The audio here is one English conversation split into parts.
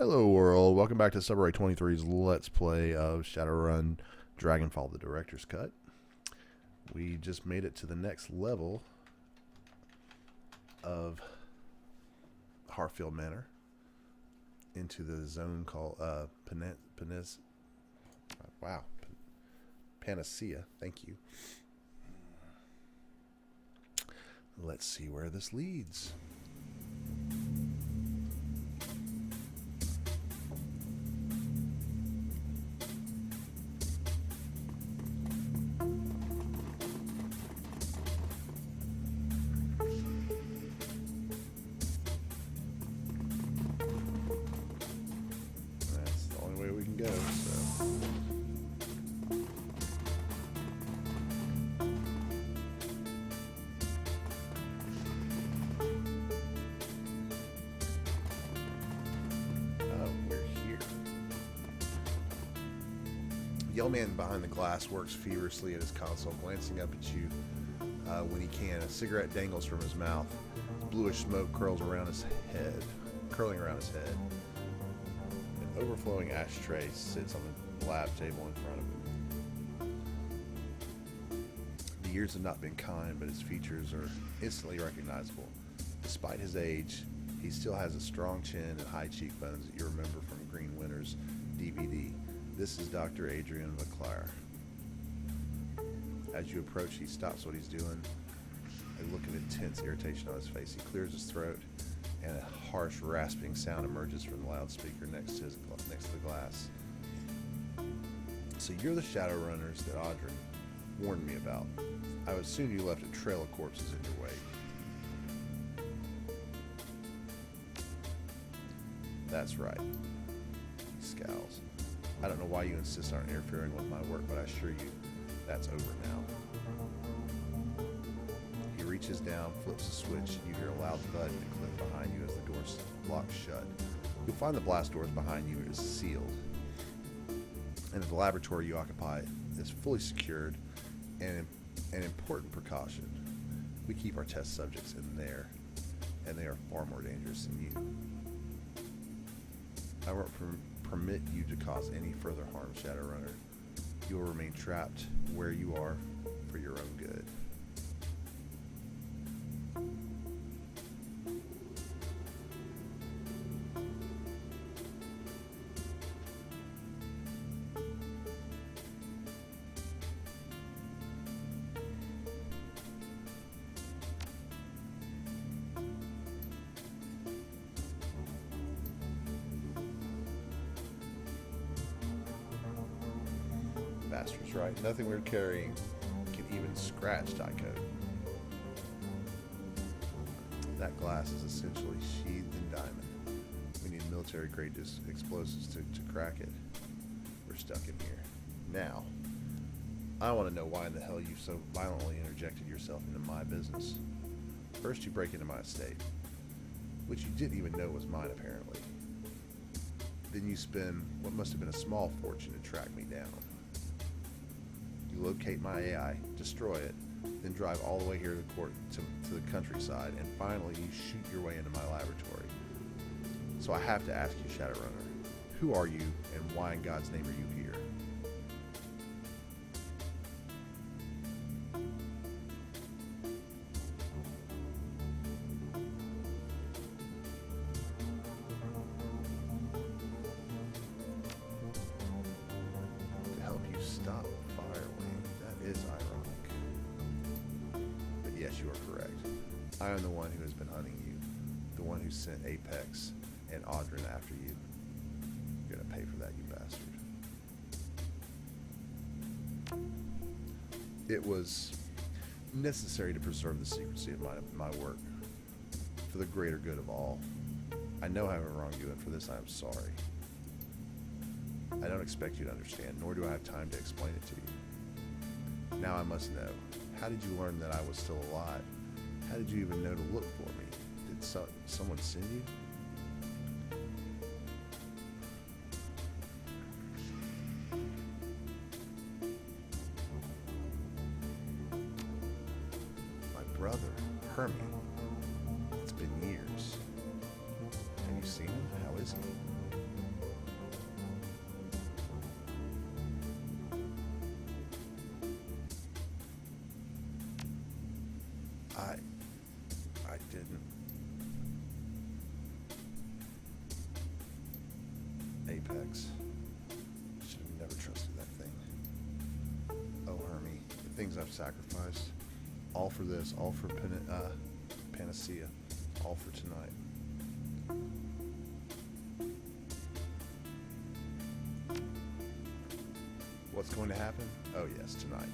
Hello world, welcome back to Subway 23's Let's Play of Shadowrun Dragonfall, the Director's Cut. We just made it to the next level of Harfield Manor into the zone called Panacea. Thank you. Let's see where this leads. That's the only way we can go, so. The yellow man behind the glass works feverishly at his console, glancing up at you when he can. A cigarette dangles from his mouth. Bluish smoke curling around his head. An overflowing ashtray sits on the lab table in front of him. The years have not been kind, but his features are instantly recognizable. Despite his age, he still has a strong chin and high cheekbones that you remember from Green Winter's DVD. This is Dr. Adrian McClure. As you approach, he stops what he's doing. A look of intense irritation on his face. He clears his throat, and a harsh, rasping sound emerges from the loudspeaker next to the glass. So you're the Shadowrunners that Audrey warned me about. I would assume you left a trail of corpses in your wake. That's right. He scowls. I don't know why you insist on interfering with my work, but I assure you that's over now. He reaches down, flips a switch. You hear a loud thud and a click behind you as the doors lock shut. You'll find the blast doors behind you is sealed. And the laboratory you occupy is fully secured, and an important precaution. We keep our test subjects in there, and they are far more dangerous than you. I won't permit you to cause any further harm, Shadowrunner. You will remain trapped where you are for your own good. Bastards, right? Nothing we're carrying can even scratch die code. That glass is essentially sheathed in diamond. We need military-grade explosives to crack it. We're stuck in here. Now, I want to know why in the hell you so violently interjected yourself into my business. First, you break into my estate, which you didn't even know was mine, apparently. Then you spend what must have been a small fortune to track me down. You locate my AI, destroy it, then drive all the way here to the countryside, and finally you shoot your way into my laboratory. So I have to ask you, Shadowrunner, who are you, and why in God's name are you here? To help you stop Firewing. That is ironic. But yes, you are correct. I am the one who has been hunting you. The one who sent Apex and Audrey after you. You're gonna pay for that, you bastard. It was necessary to preserve the secrecy of my work for the greater good of all. I know I have wronged you, and for this I am sorry. I don't expect you to understand, nor do I have time to explain it to you. Now I must know, how did you learn that I was still alive? How did you even know to look for me? Did someone send you? My brother, Hermie. It's been years. Have you seen him? How is he? things I've sacrificed. All for this, all for Panacea, all for tonight. What's going to happen? Oh yes, tonight.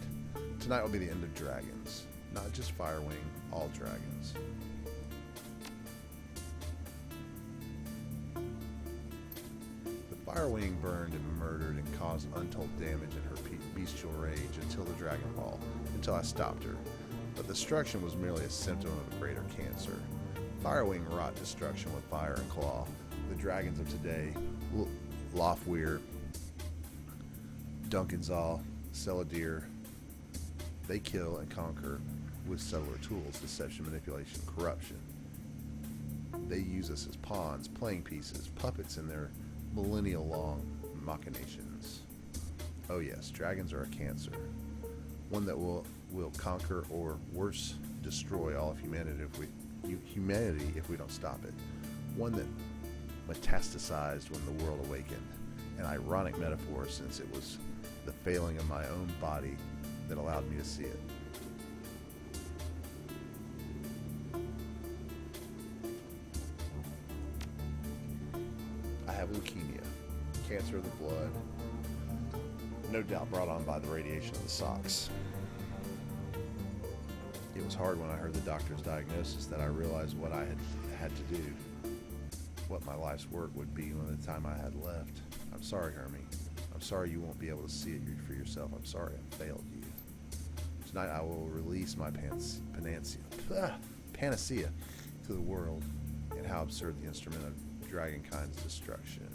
Tonight will be the end of dragons. Not just Firewing, all dragons. The Firewing burned and murdered and caused untold damage in her bestial rage until the Dragonfall, until I stopped her. But destruction was merely a symptom of a greater cancer. Firewing wrought destruction with fire and claw. The dragons of today, Lofweir, Duncanzal, Celadir, they kill and conquer with subtler tools, deception, manipulation, corruption. They use us as pawns, playing pieces, puppets in their millennial-long machinations. Oh yes, dragons are a cancer. One that will conquer or, worse, destroy all of humanity if we don't stop it. One that metastasized when the world awakened. An ironic metaphor, since it was the failing of my own body that allowed me to see it. I have leukemia, cancer of the blood, no doubt brought on by the radiation of the socks. It was hard when I heard the doctor's diagnosis that I realized what I had to do, what my life's work would be when the time I had left. I'm sorry, Hermie. I'm sorry you won't be able to see it for yourself. I'm sorry I failed you. Tonight I will release my Panacea to the world, and how absurd the instrument of dragonkind's destruction.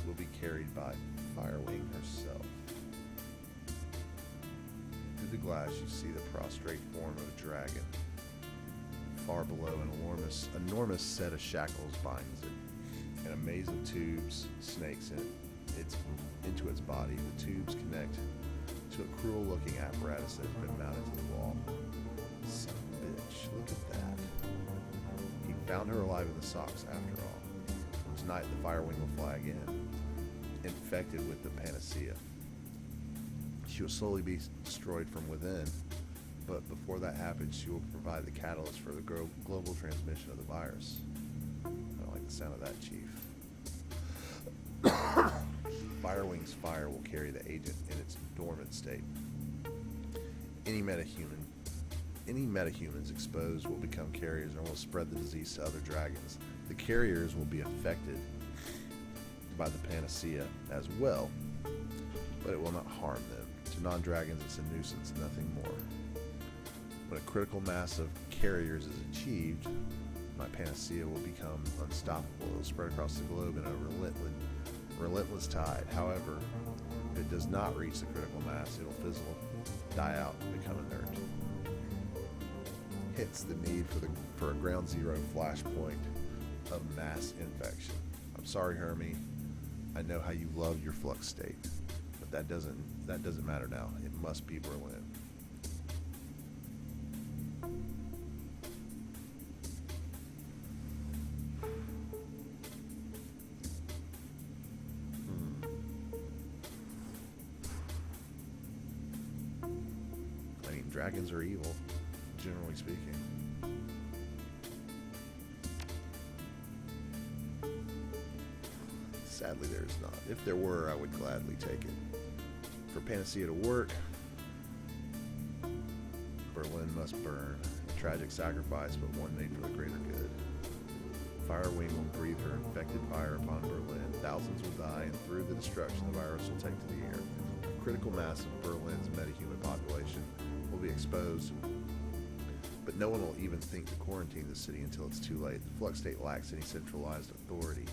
Will be carried by Firewing herself. Through the glass you see the prostrate form of a dragon. Far below, an enormous set of shackles binds it, and a maze of tubes snakes into its body. The tubes connect to a cruel-looking apparatus that has been mounted to the wall. Son of a bitch, look at that. He found her alive in the socks after all. Tonight the Firewing will fly again, infected with the Panacea. She will slowly be destroyed from within, but before that happens, she will provide the catalyst for the global transmission of the virus. I don't like the sound of that, Chief. Firewing's fire will carry the agent in its dormant state. Any metahumans exposed will become carriers and will spread the disease to other dragons. The carriers will be affected by the Panacea as well, but it will not harm them. To non-dragons, it's a nuisance, nothing more. When a critical mass of carriers is achieved, my Panacea will become unstoppable. It will spread across the globe in a relentless tide. However, if it does not reach the critical mass, it will fizzle, die out, and become inert. Hence the need for a ground zero flashpoint of mass infection. I'm sorry, Hermie. I know how you love your flux state, but that doesn't matter now. It must be Berlin. Dragons are evil, generally speaking. Sadly, there is not. If there were, I would gladly take it. For Panacea to work, Berlin must burn. A tragic sacrifice, but one made for the greater good. Firewing will breathe her infected fire upon Berlin. Thousands will die, and through the destruction, the virus will take to the air. A critical mass of Berlin's metahuman population will be exposed, but no one will even think to quarantine the city until it's too late. The flux state lacks any centralized authority.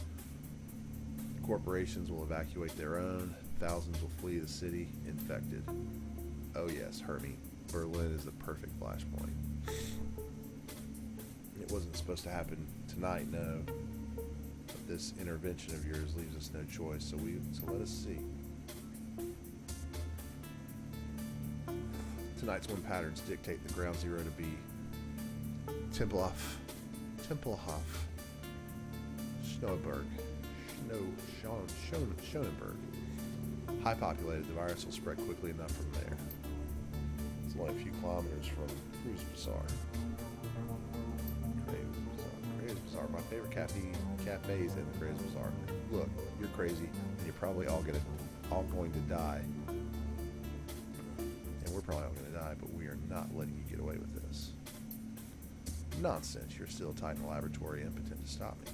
Corporations will evacuate their own. Thousands will flee the city, infected. Oh yes, Hermie, Berlin is the perfect flashpoint. It wasn't supposed to happen tonight, no. But this intervention of yours leaves us no choice, so let us see. Tonight's wind patterns dictate the ground zero to be Tempelhof, Schneeberg, Schonenberg. High populated, the virus will spread quickly enough from there. It's only a few kilometers from Cruz Bazaar. Crazy Bazaar. My favorite cafes in the Crazy Bazaar. Look, you're crazy, and you're probably all going to die. And we're probably all going to die, but we are not letting you get away with this. Nonsense. You're still tied in the laboratory, impotent to stop me.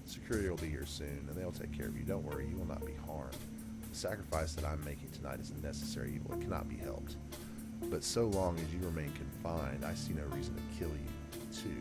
Security will be here soon, and they'll take care of you. Don't worry, you will not be harmed. The sacrifice that I'm making tonight is a necessary evil. It cannot be helped. But so long as you remain confined, I see no reason to kill you, too.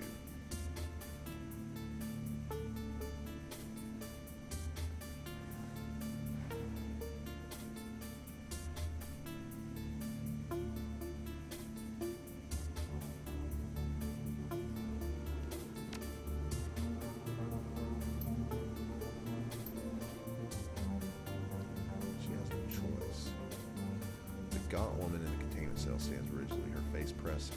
Gaunt woman in the containment cell stands rigidly, her face pressed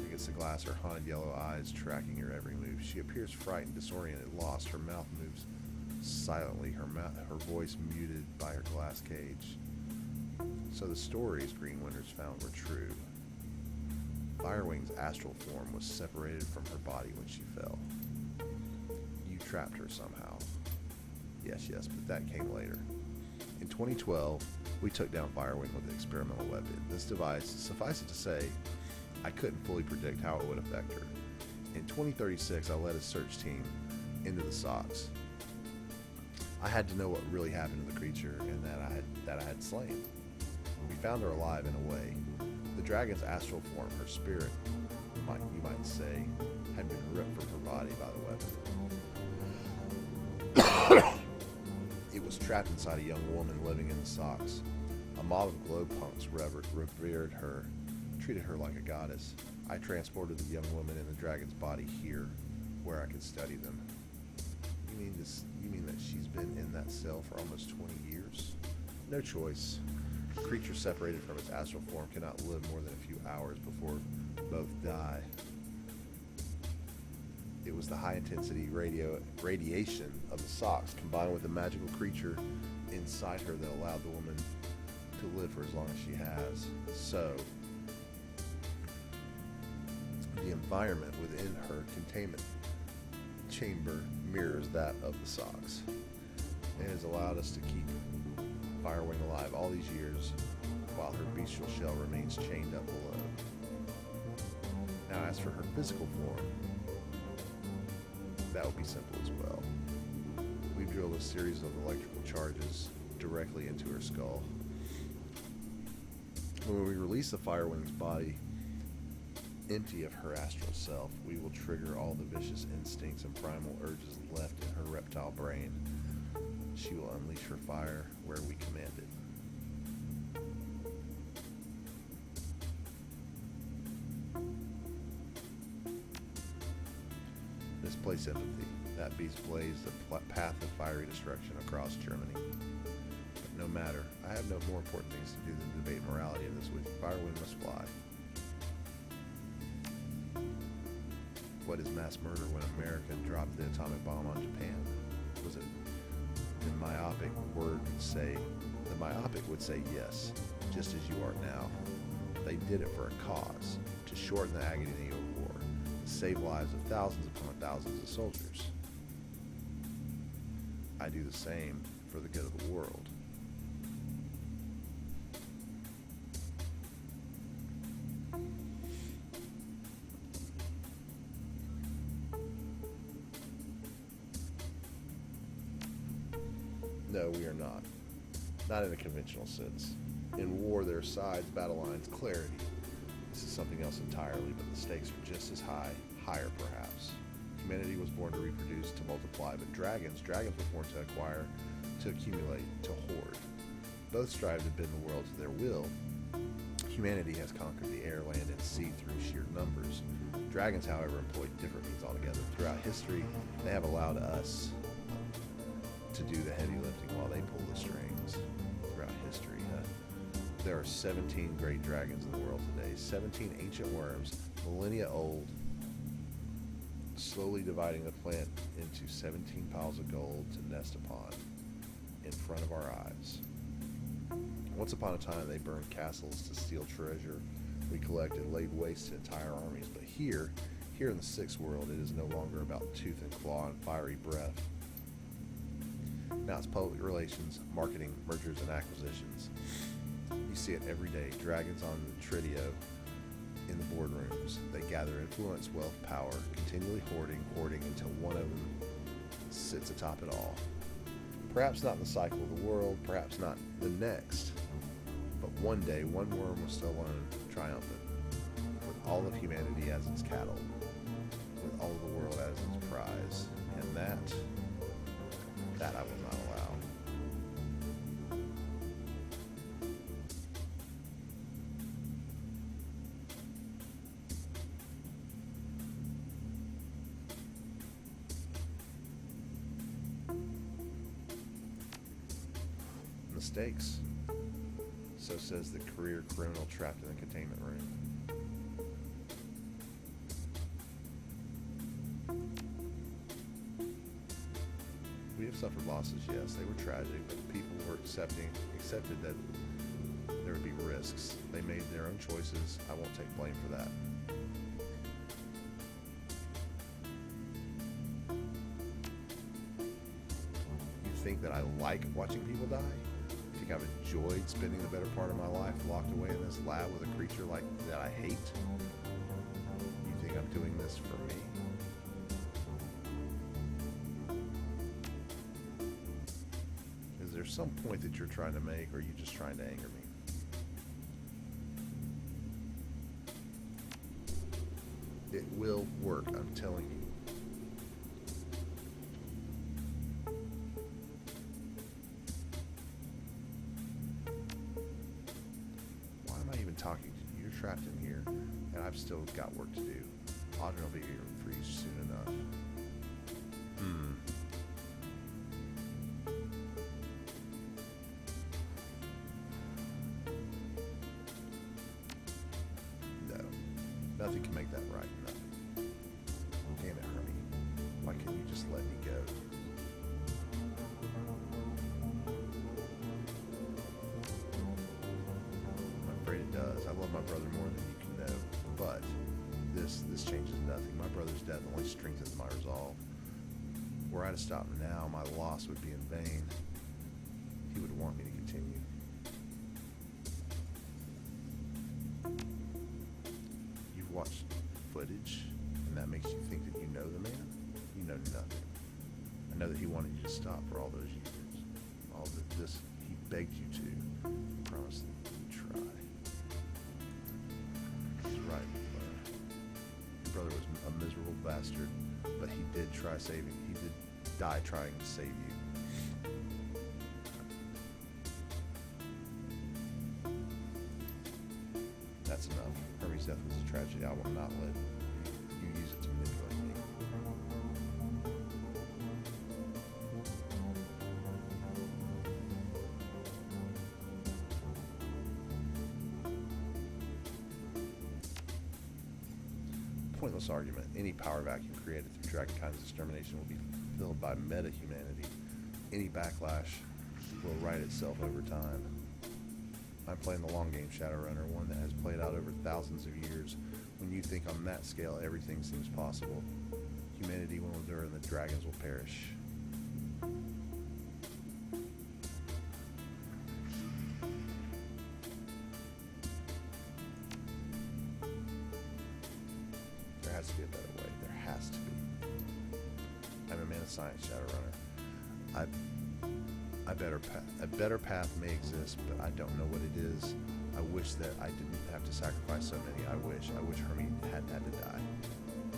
against the glass, her haunted yellow eyes tracking her every move. She appears frightened, disoriented, lost. Her mouth moves silently, her voice muted by her glass cage. So the stories Green Winters found were true. Firewing's astral form was separated from her body when she fell. You trapped her somehow. Yes, but that came later. In 2012, we took down Firewing with an experimental weapon. This device, suffice it to say, I couldn't fully predict how it would affect her. In 2036, I led a search team into the socks. I had to know what really happened to the creature and that I had slain. We found her alive in a way. The dragon's astral form, her spirit, you might say, had been ripped from her body by the weapon. It was trapped inside a young woman living in the socks. A mob of glow punks revered her, treated her like a goddess. I transported the young woman in the dragon's body here, where I could study them. You mean that she's been in that cell for almost 20 years? No choice. A creature separated from its astral form cannot live more than a few hours before both die. It was the high-intensity radiation of the socks combined with the magical creature inside her that allowed the woman to live for as long as she has. So, the environment within her containment chamber mirrors that of the socks. It has allowed us to keep Firewing alive all these years while her bestial shell remains chained up below. Now, as for her physical form, that would be simple as well. We've drilled a series of electrical charges directly into her skull. When we release the Firewing's body empty of her astral self, we will trigger all the vicious instincts and primal urges left in her reptile brain. She will unleash her fire where we command it. Misplaced empathy. That beast blazed a path of fiery destruction across Germany. But no matter. I have no more important things to do than debate morality in this week. Firewing must fly. What is mass murder when America dropped the atomic bomb on Japan? Was it the myopic would say yes, just as you are now. They did it for a cause, to shorten the agony of war, to save lives of thousands upon thousands of soldiers. I do the same for the good of the world. No, we are not. Not in a conventional sense. In war, there are sides, battle lines, clarity. This is something else entirely, but the stakes are just as high, higher perhaps. Humanity was born to reproduce, to multiply, but dragons were born to acquire, to accumulate, to hoard. Both strive to bend the world to their will. Humanity has conquered the air, land, and sea through sheer numbers. Dragons, however, employ different means altogether. Throughout history, they have allowed us to do the heavy lifting while they pull the strings. Throughout history, There are 17 great dragons in the world today. 17 ancient worms, millennia old, slowly dividing the planet into 17 piles of gold to nest upon in front of our eyes. Once upon a time, they burned castles to steal treasure we collected, laid waste to entire armies. But here in the sixth world, it is no longer about tooth and claw and fiery breath. Now it's public relations, marketing, mergers, and acquisitions. You see it every day. Dragons on the Tridio in the boardrooms. They gather influence, wealth, power, continually hoarding until one of them sits atop it all. Perhaps not in the cycle of the world, perhaps not the next, but one day one worm will still alone, triumphant, with all of humanity as its cattle, with all of the world as its prize, and that I will not allow. Mistakes. So says the career criminal trapped in the containment room. We have suffered losses, yes, they were tragic, but people were accepted that there would be risks. They made their own choices. I won't take blame for that. You think that I like watching people die? You think I've enjoyed spending the better part of my life locked away in this lab with a creature like that I hate? You think I'm doing this for me? Is there some point that you're trying to make, or are you just trying to anger me? It will work, I'm telling you. Why am I even talking to you? You're trapped in here, and I've still got work to do. Audrey will be here for you soon enough. Nothing can make that right. Nothing. Damn it, Hermie. Why can't you just let me go? I'm afraid it does. I love my brother more than you can know. But this changes nothing. My brother's death only strengthens my resolve. Were I to stop now, my loss would be in vain. He would want me to continue. Watched footage, and that makes you think that you know the man? You know nothing. I know that he wanted you to stop for all those years. All of this, he begged you to. He promised that he'd try. He's right, your brother was a miserable bastard, but he did try saving. He did die trying to save you. That's enough. Hermie's death was a tragedy. I will not let you use it to manipulate me. Pointless argument. Any power vacuum created through Dragonkind's extermination will be filled by meta-humanity. Any backlash will right itself over time. I'm playing the long game, Shadowrunner, one that has played out over thousands of years. When you think on that scale, everything seems possible. Humanity will endure and the dragons will perish. There has to be a better way. There has to be. I'm a man of science, Shadowrunner. A better path may exist, but I don't know what it is. I wish that I didn't have to sacrifice so many. I wish Hermie hadn't had to die.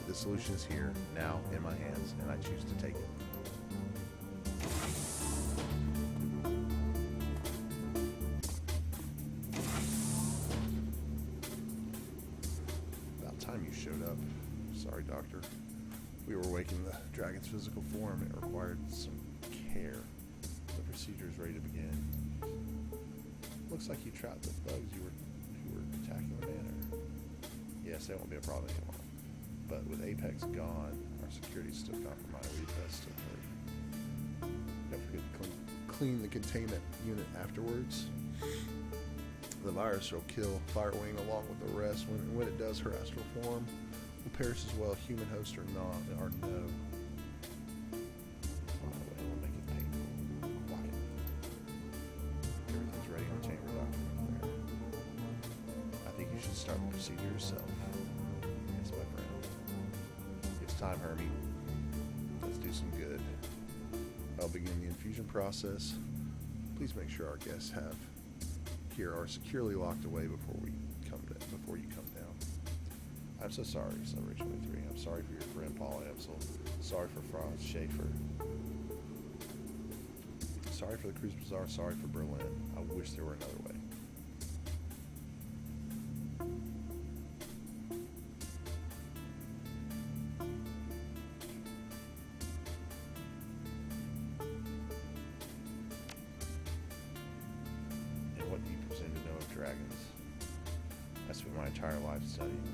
The solution is here, now, in my hands, and I choose to take it. About time you showed up. Sorry, Doctor. We were awakening the dragon's physical form. It required some care. The procedure is ready to begin. Looks like you trapped the bugs who were attacking the manor. Yes, that won't be a problem anymore. But with Apex gone, our security's still compromised. We best still hurt. Don't forget to clean the containment unit afterwards. The virus will kill Firewing along with the rest. When it does, her astral form will perish as well, human host or not, or no. We'll make it painful. Quiet. Everything's ready in the chamber, Dr. McClare. I think you should start the procedure yourself. Yes, my friend. It's time, Hermie. Let's do some good. I'll begin the infusion process. Please make sure our guests here are securely locked away before you come down. I'm so sorry, Celebration 23. I'm sorry for your friend Paul Amsel. Sorry for Franz Schaefer. Sorry for the Cruise Bazaar. Sorry for Berlin. I wish there were another way. And what do you presume to know of dragons? I spent my entire life studying them.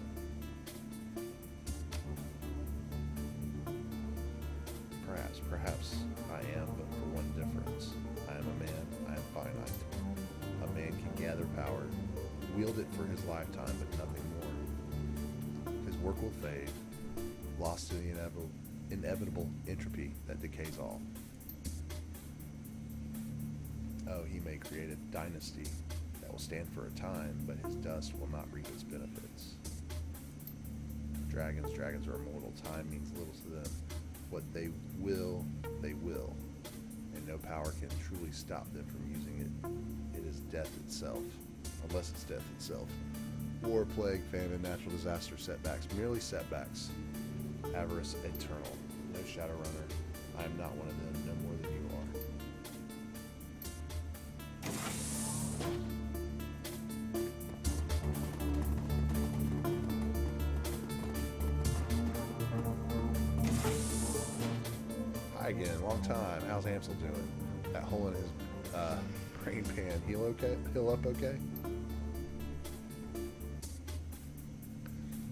Perhaps I am, but for one difference. I am a man, I am finite. A man can gather power, wield it for his lifetime, but nothing more. His work will fade, lost to the inevitable entropy that decays all. Oh, he may create a dynasty that will stand for a time, but his dust will not reap its benefits. Dragons are immortal. Time means little to them. What they will, and no power can truly stop them from using it. It is death itself, unless it's death itself. War, plague, famine, natural disaster, setbacks, merely setbacks. Avarice, eternal. No Shadowrunner. I am not one of them, no more than you are. Hi again, long time. How's Amsel doing? That hole in his brain pan, heal up okay?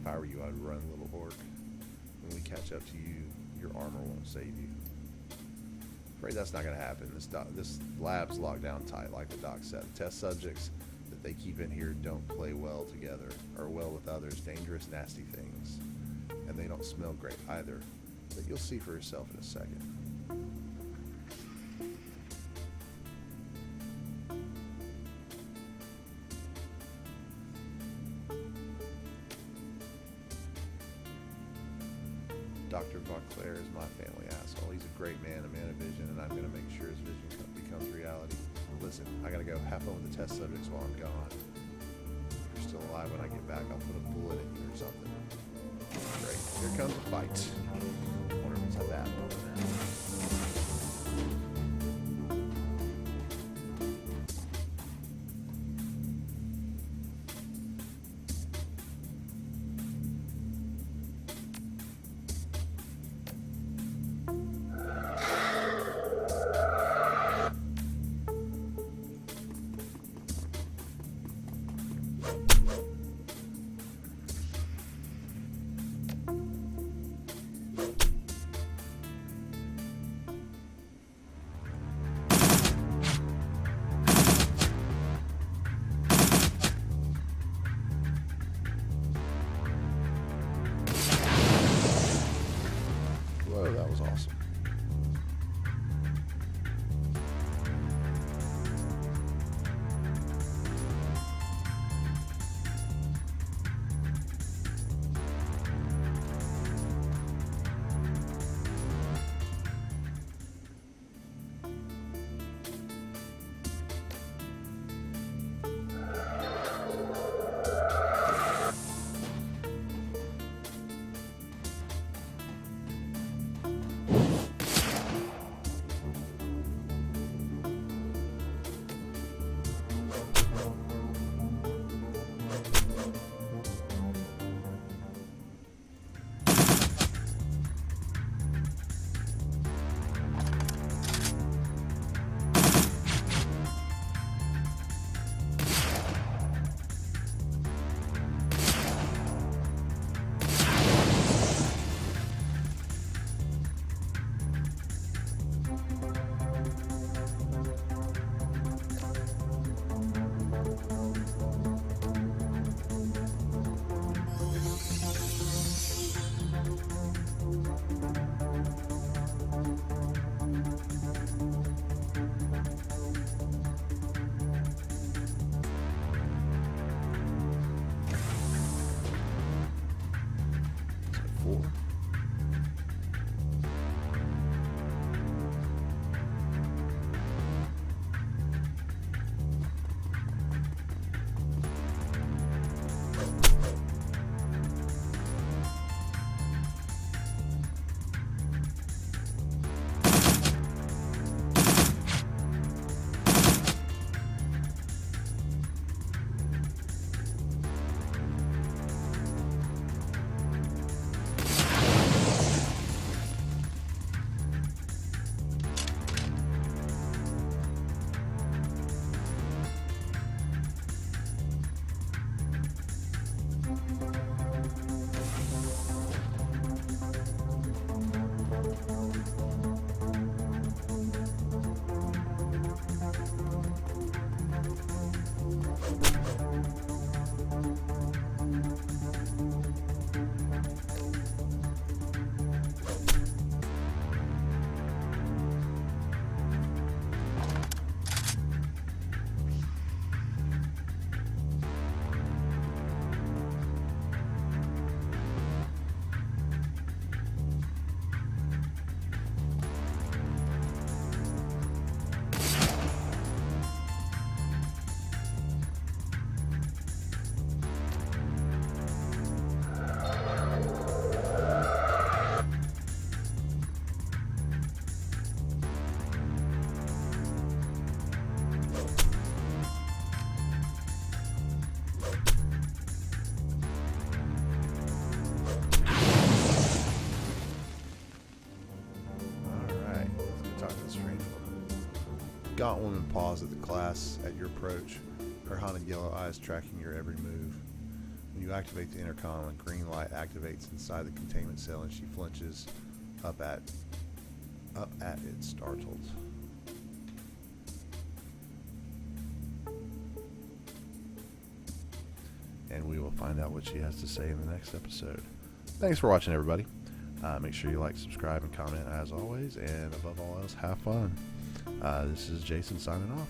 If I were you, I'd run, little orc. When we catch up to you, your armor won't save you. Afraid that's not going to happen. This lab's locked down tight, like the doc said. The test subjects that they keep in here don't play well together, or well with others. Dangerous, nasty things. And they don't smell great either. But you'll see for yourself in a second. Dr. Vauclair is my family asshole. He's a great man, a man of vision, and I'm going to make sure his vision becomes reality. Listen, I got to go have fun with the test subjects while I'm gone. If you're still alive when I get back, I'll put a bullet in you or something. Great. Here comes the fight. I wonder if it's a bad moment. Gaunt woman paws at the class at your approach, her haunted yellow eyes tracking your every move. When you activate the intercom, a green light activates inside the containment cell and she flinches up at it, startled. And we will find out what she has to say in the next episode. Thanks for watching, everybody. Make sure you like, subscribe, and comment as always. And above all else, have fun. This is Jason signing off.